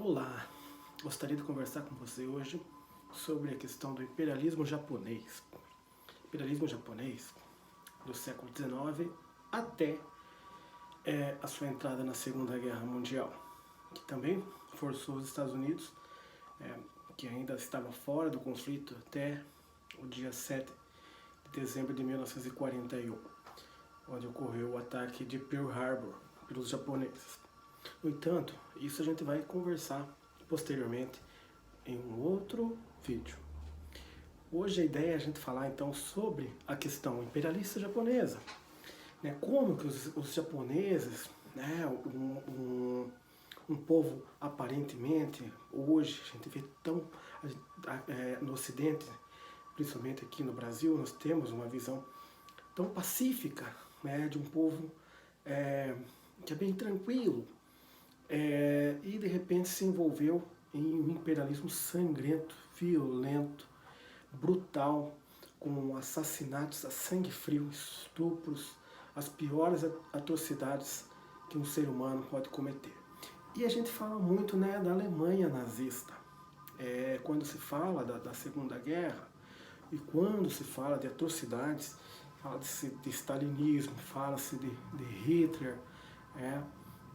Olá, gostaria de conversar com você hoje sobre a questão do imperialismo japonês. Imperialismo japonês do século XIX até a sua entrada na Segunda Guerra Mundial, que também forçou os Estados Unidos, que ainda estava fora do conflito até o dia 7 de dezembro de 1941, onde ocorreu o ataque de Pearl Harbor pelos japoneses. No entanto, isso a gente vai conversar posteriormente em um outro vídeo. Hoje a ideia é a gente falar então sobre a questão imperialista japonesa, né? Como que os japoneses, né, um povo aparentemente, hoje a gente vê tão no Ocidente, principalmente aqui no Brasil, nós temos uma visão tão pacífica, né, de um povo que é bem tranquilo, e de repente se envolveu em um imperialismo sangrento, violento, brutal, com assassinatos a sangue frio, estupros, as piores atrocidades que um ser humano pode cometer. E a gente fala muito, né, da Alemanha nazista. Quando se fala da Segunda Guerra e quando se fala de atrocidades, fala-se de stalinismo, fala-se de Hitler,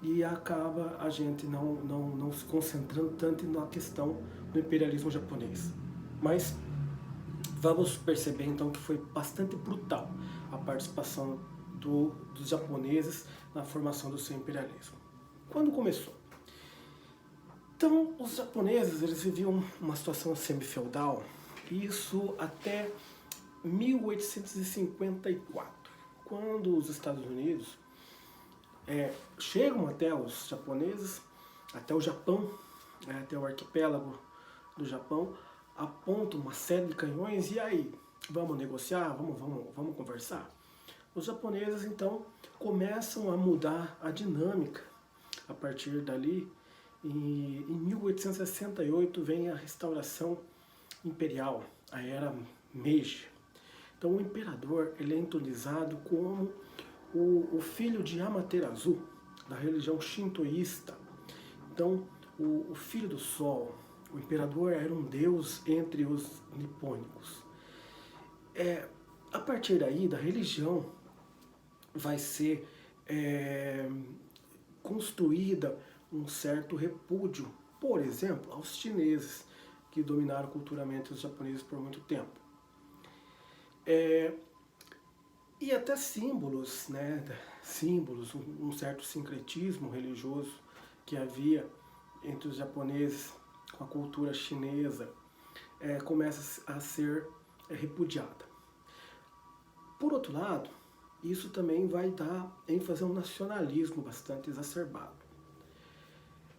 e acaba a gente não se concentrando tanto na questão do imperialismo japonês. Mas vamos perceber então que foi bastante brutal a participação dos japoneses na formação do seu imperialismo. Quando começou? Então, os japoneses eles viviam uma situação semi-feudal, isso até 1854, quando os Estados Unidos chegam até os japoneses, até o Japão, até o arquipélago do Japão, apontam uma série de canhões e aí, vamos negociar, vamos conversar? Os japoneses então começam a mudar a dinâmica. A partir dali, em 1868 vem a restauração imperial, a era Meiji. Então o imperador ele é entronizado como o filho de Amaterasu, da religião shintoísta. Então o filho do sol, o imperador era um deus entre os nipônicos. A partir daí, da religião, vai ser construída um certo repúdio, por exemplo, aos chineses, que dominaram culturalmente os japoneses por muito tempo. E até símbolos, né, um certo sincretismo religioso que havia entre os japoneses com a cultura chinesa, começa a ser repudiada. Por outro lado, isso também vai dar ênfase a um nacionalismo bastante exacerbado.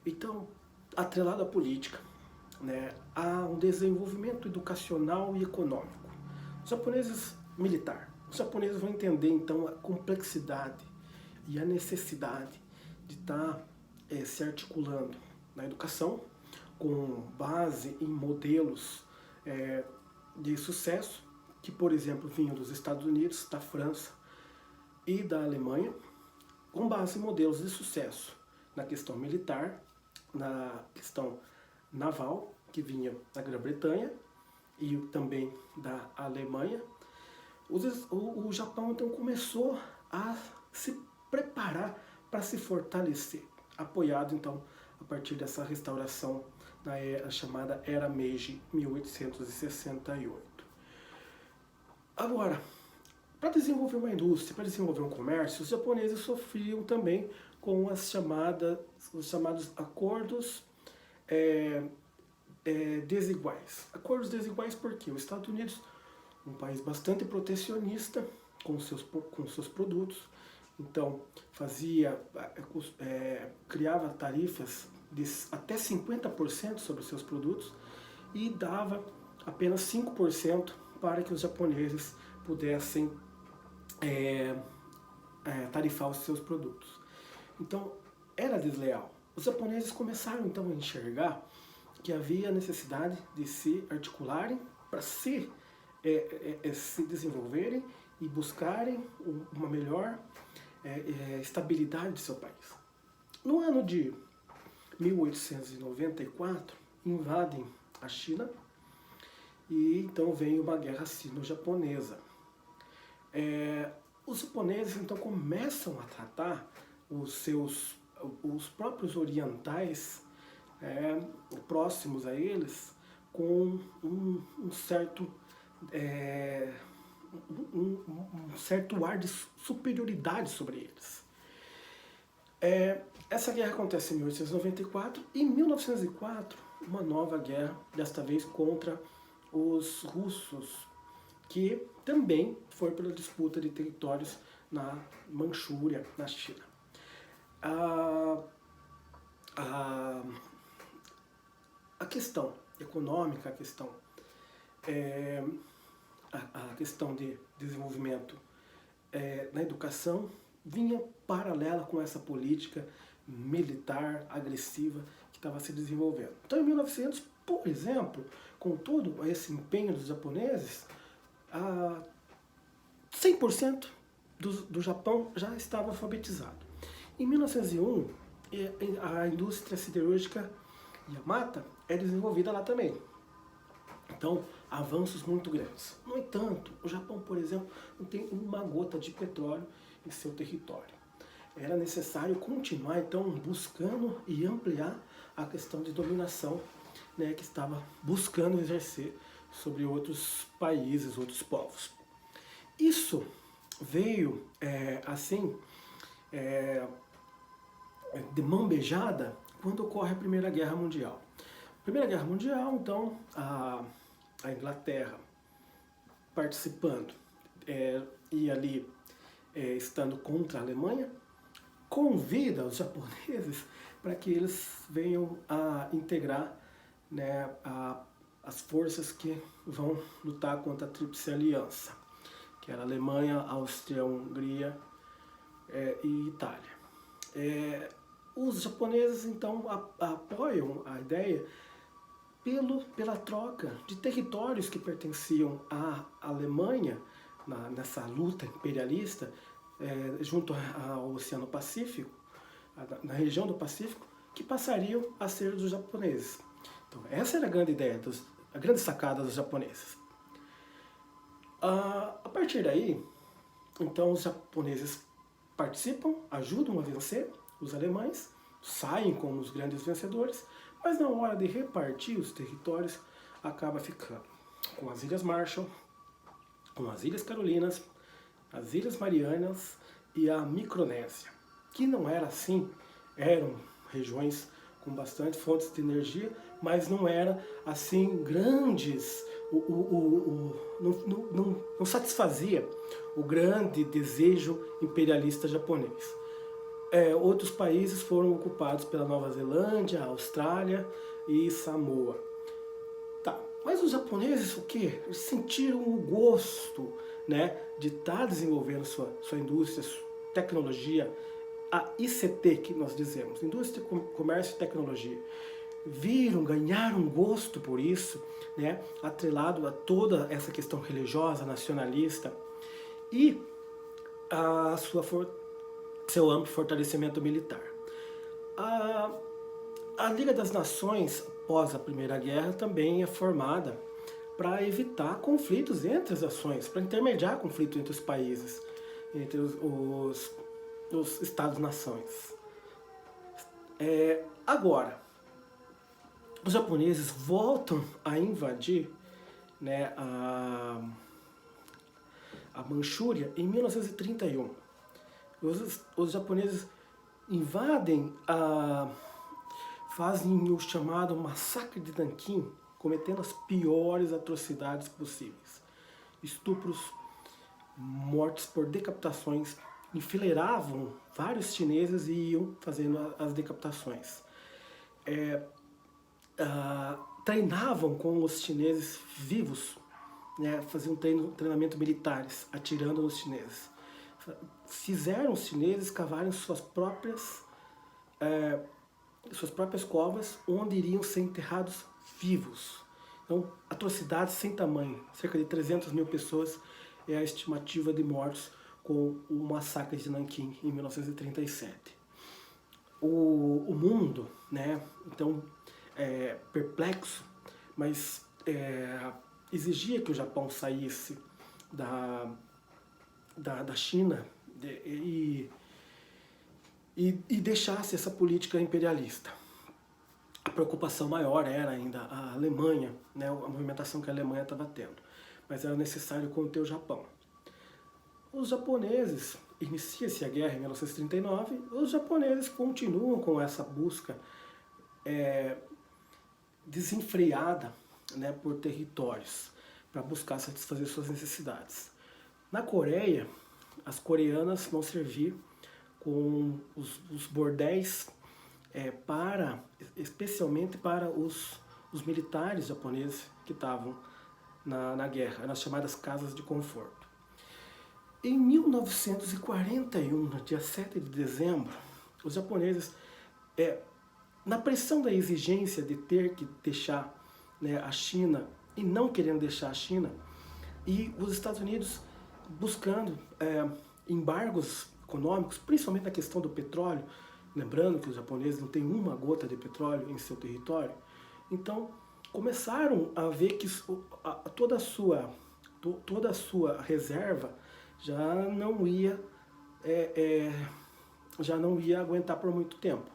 Então, atrelado à política, né, há um desenvolvimento educacional e econômico. Os japoneses os japoneses vão entender então a complexidade e a necessidade de estar se articulando na educação com base em modelos de sucesso que, por exemplo, vinham dos Estados Unidos, da França e da Alemanha, com base em modelos de sucesso na questão militar, na questão naval, que vinha da Grã-Bretanha e também da Alemanha. O Japão então começou a se preparar para se fortalecer, apoiado então a partir dessa restauração da chamada Era Meiji, 1868. Agora, para desenvolver uma indústria, para desenvolver um comércio, os japoneses sofriam também com os chamados acordos desiguais. Acordos desiguais porque os Estados Unidos, um país bastante protecionista com seus produtos, então criava tarifas de até 50% sobre os seus produtos e dava apenas 5% para que os japoneses pudessem tarifar os seus produtos. Então era desleal. Os japoneses começaram então a enxergar que havia necessidade de se articularem para se desenvolverem e buscarem uma melhor estabilidade de seu país. No ano de 1894, invadem a China e então vem uma guerra sino-japonesa. Os japoneses então começam a tratar os próprios orientais próximos a eles com um certo ar de superioridade sobre eles. Essa guerra acontece em 1894 e em 1904 uma nova guerra, desta vez contra os russos, que também foi pela disputa de territórios na Manchúria, na China. A questão econômica, a questão de desenvolvimento na educação vinha paralela com essa política militar agressiva que estava se desenvolvendo. Então, em 1900, por exemplo, com todo esse empenho dos japoneses, 100% do Japão já estava alfabetizado. Em 1901, a indústria siderúrgica Yamata é desenvolvida lá também. Então, avanços muito grandes. No entanto, o Japão, por exemplo, não tem uma gota de petróleo em seu território. Era necessário continuar, então, buscando e ampliar a questão de dominação, né, que estava buscando exercer sobre outros países, outros povos. Isso veio, de mão beijada quando ocorre a Primeira Guerra Mundial. Primeira Guerra Mundial, então, a Inglaterra participando e ali estando contra a Alemanha, convida os japoneses para que eles venham a integrar, né, as forças que vão lutar contra a Tríplice Aliança, que era a Alemanha, Áustria, Hungria e Itália. Os japoneses, então, apoiam a ideia pela troca de territórios que pertenciam à Alemanha, nessa luta imperialista, junto ao Oceano Pacífico, na região do Pacífico, que passariam a ser dos japoneses. Então, essa era a grande ideia, a grande sacada dos japoneses. A partir daí, então, os japoneses participam, ajudam a vencer os alemães, saem como os grandes vencedores, mas na hora de repartir os territórios, acaba ficando com as Ilhas Marshall, com as Ilhas Carolinas, as Ilhas Marianas e a Micronésia, que não era assim, eram regiões com bastante fontes de energia, mas não eram assim grandes, não satisfazia o grande desejo imperialista japonês. Outros países foram ocupados pela Nova Zelândia, Austrália e Samoa. Tá, mas os japoneses, o quê? Eles sentiram o gosto, né, de estar desenvolvendo sua indústria, sua tecnologia, a ICT que nós dizemos, Indústria, Comércio e Tecnologia. Ganharam gosto por isso, né, atrelado a toda essa questão religiosa, nacionalista e a seu amplo fortalecimento militar. A Liga das Nações, após a Primeira Guerra, também é formada para evitar conflitos entre as nações, para intermediar conflitos entre os países, entre os Estados-nações. Agora, os japoneses voltam a invadir, né, a Manchúria em 1931. Os japoneses invadem, fazem o chamado massacre de Nanquim, cometendo as piores atrocidades possíveis. Estupros, mortes por decapitações, enfileiravam vários chineses e iam fazendo as decapitações. Treinavam com os chineses vivos, né, faziam treinamento militares, atirando nos chineses. Fizeram os chineses cavarem suas próprias covas, onde iriam ser enterrados vivos. Então, atrocidades sem tamanho. Cerca de 300 mil pessoas é a estimativa de mortos com o massacre de Nanquim em 1937. o mundo, né, então, perplexo, mas exigia que o Japão saísse da China e deixasse essa política imperialista. A preocupação maior era ainda a Alemanha, né, a movimentação que a Alemanha estava tendo, mas era necessário conter o Japão. Os japoneses, inicia-se a guerra em 1939, os japoneses continuam com essa busca desenfreada, né, por territórios, para buscar satisfazer suas necessidades. Na Coreia, as coreanas vão servir com os bordéis especialmente para os militares japoneses que estavam na guerra, nas chamadas casas de conforto. Em 1941, no dia 7 de dezembro, os japoneses, na pressão da exigência de ter que deixar, né, a China e não querendo deixar a China, e os Estados Unidos buscando embargos econômicos, principalmente na questão do petróleo, lembrando que os japoneses não têm uma gota de petróleo em seu território, então começaram a ver que toda a sua reserva já não ia aguentar por muito tempo.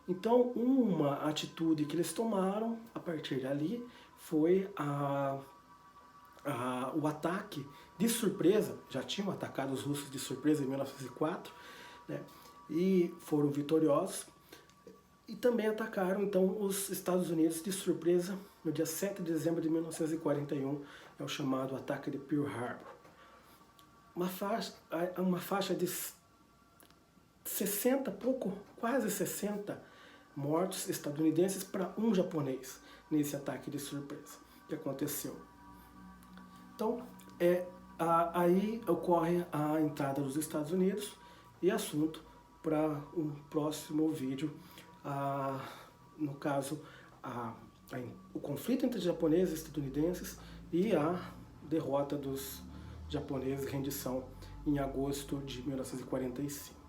Então, uma atitude que eles tomaram a partir dali foi o ataque de surpresa. Já tinham atacado os russos de surpresa em 1904, né, e foram vitoriosos. E também atacaram então os Estados Unidos de surpresa no dia 7 de dezembro de 1941, é o chamado ataque de Pearl Harbor. Uma faixa de 60, quase 60 mortos estadunidenses para um japonês nesse ataque de surpresa que aconteceu. Então, aí ocorre a entrada dos Estados Unidos e assunto para um próximo vídeo, no caso, o conflito entre japoneses e estadunidenses e a derrota dos japoneses, rendição em agosto de 1945.